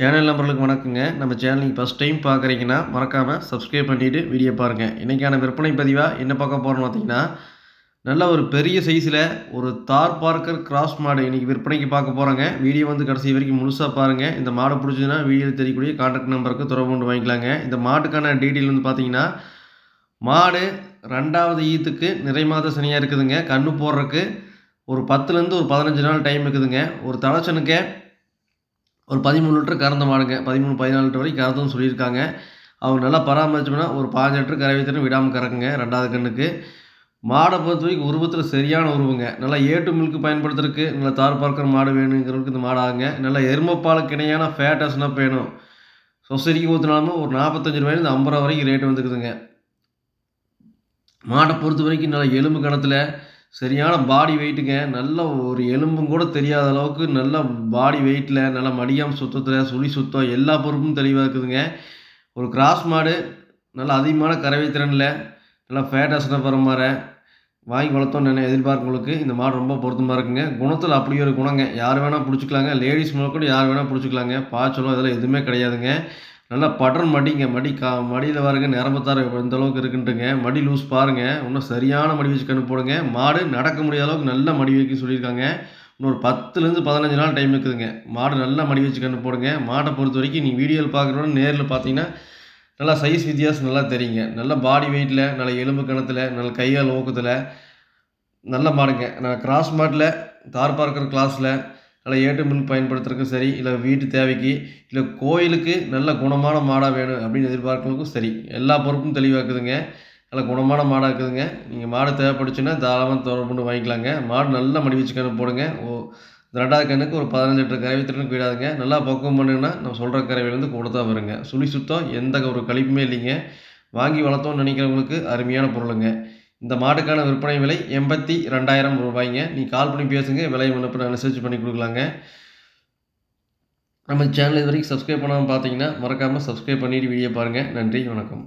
Channel நம்பர்களுக்கு வணக்கங்க. நம்ம channel நீங்கள் ஃபஸ்ட் டைம் பார்க்குறீங்கன்னா மறக்காமல் சப்ஸ்கிரைப் பண்ணிவிட்டு வீடியோ பாருங்கள். இன்றைக்கான விற்பனை பதிவாக என்ன பார்க்க போகிறோம்னு பார்த்தீங்கன்னா, நல்ல ஒரு பெரிய சைஸில் ஒரு தார் பார்க்கர் கிராஸ் மாடு இன்றைக்கி விற்பனைக்கு பார்க்க போகிறோங்க. வீடியோ வந்து கடைசி வரைக்கும் முழுசாக பாருங்கள். இந்த மாடு பிடிச்சதுன்னா வீடியோவில் தெரியக்கூடிய கான்டாக்ட் நம்பருக்கு தொடர்பு கொண்டு வாங்கிக்கலாங்க. இந்த மாட்டுக்கான டீட்டெயில் வந்து பார்த்தீங்கன்னா, மாடு 2வது ஈத்துக்கு நிறை மாத சனியாக இருக்குதுங்க. கன்று போடுறதுக்கு ஒரு 10லேருந்து ஒரு 15 நாள் டைம் இருக்குதுங்க. ஒரு தலைச்சனுக்கே ஒரு 13 லிட்டர் கறந்த மாடுங்க. 13, 14 லிட்டர் வரைக்கும் கறந்துன்னு சொல்லியிருக்காங்க. அவங்க நல்லா பராமரிச்சோம்னா ஒரு 15 லிட்டர் கறவை திறன் விடாமல் கறக்குங்க 2வது கன்றுக்கு. மாடை பொறுத்த வரைக்கும் உருவத்தில் சரியான உருவங்க. நல்லா ஏட்டு மில்க்கு பயன்படுத்துறதுக்கு நல்லா தார் பார்க்கர் மாடு வேணுங்கிறவங்களுக்கு இந்த மாடு ஆகுங்க. நல்லா எருமைப்பாலுக்கு இணையான ஃபேட்டஸ்னா வேணும். சொசைட்டிக்கு ஊற்றினாலும் ஒரு 45 ரூபாயிலேருந்து 50 ரூபா வரைக்கும் ரேட்டு வந்துக்குதுங்க. மாடை பொறுத்த வரைக்கும் நல்லா எலும்பு கணத்தில் சரியான பாடி வெயிட்டுங்க. நல்ல ஒரு எலும்பும் கூட தெரியாத அளவுக்கு நல்ல பாடி வெயிட்டில், நல்லா மடியாம் சுத்தத்தில், சுழி சுத்தம் எல்லா பொறுப்பும் தெளிவாக இருக்குதுங்க. ஒரு கிராஸ் மாடு நல்ல அதிகமான கறவை திறனில் நல்லா ஃபேட்டஸ்னா பெற மாற வாங்கி வளர்த்தோன்னு எதிர்பார்க்கவங்களுக்கு இந்த மாடு ரொம்ப பொருத்தமாக இருக்குங்க. குணத்தில் அப்படி ஒரு குணங்க. யார் வேணால் பிடிச்சிக்கலாங்க. லேடிஸ் முதற்கொண்டு யார் வேணால் பிடிச்சிக்கலாங்க. பாய்ச்சலோ இதெல்லாம் எதுவுமே கிடையாதுங்க. நல்லா படர் மடிங்க. மடியில் பாருங்க நிரம்பத்தார் எந்த அளவுக்கு இருக்குன்ட்டுங்க. மடி லூஸ் பாருங்கள். இன்னும் சரியான மடி வச்சு கன்று போடுங்க. மாடு நடக்க முடியாத அளவுக்கு நல்ல மடி வைக்க சொல்லியிருக்காங்க. இன்னொரு 10லேருந்து 15 நாள் டைம் இருக்குதுங்க. மாடு நல்லா மடி வச்சு கன்று போடுங்க. மாட்டை பொறுத்த வரைக்கும் நீங்கள் வீடியோவில் பார்க்குறோட நேரில் பார்த்தீங்கன்னா நல்லா சைஸ் வித்தியாசம் நல்லா தெரியுங்க. நல்ல பாடி வெயிட்டில், நல்ல எலும்பு கணத்தில், நல்ல கையால் ஊக்கத்தில் நல்ல மாடுங்க. நான் கிராஸ் மாட்டில் தார் பார்க்கர் கிளாஸில் நல்லா ஏட்டு மில்க் பயன்படுத்துறதுக்கும் சரி, இல்லை வீட்டு தேவைக்கு, இல்லை கோயிலுக்கு நல்ல குணமான மாடாக வேணும் அப்படின்னு எதிர்பார்க்கறதுக்கும் சரி, எல்லா பொறுப்பும் தெளிவாக இருக்குதுங்க. நல்ல குணமான மாடாக இருக்குதுங்க. நீங்கள் மாடு தேவைப்படுச்சுன்னா தாராளமாக தொடர்பு கொண்டு வாங்கிக்கலாங்க. மாடு நல்லா மடி வச்சு கன்று போடுங்க. 2வது கன்றுக்கு ஒரு 15 லிட்டர் கறவை திறனுக்கு விடாதுங்க. நல்லா பக்குவம் பண்ணுங்கன்னா நம்ம சொல்கிற கறவையிலேருந்து கூட தான் வருங்க. சுழி சுத்தம் எந்த ஒரு கழிப்புமே இல்லைங்க. வாங்கி வளர்த்தோன்னு நினைக்கிறவங்களுக்கு அருமையான பொருளுங்க. இந்த மாட்டுக்கான விற்பனை விலை 82,000 ரூபாய்ங்க. நீங்கள் கால் பண்ணி பேசுங்க. விலை முன்னப்பின்ன அனுசரித்து பண்ணி கொடுக்கலாங்க. நம்ம சேனல் இது வரைக்கும் சப்ஸ்கிரைப் பண்ணாமல் பார்த்தீங்கன்னா மறக்காமல் சப்ஸ்கிரைப் பண்ணிவிட்டு வீடியோ பாருங்கள். நன்றி, வணக்கம்.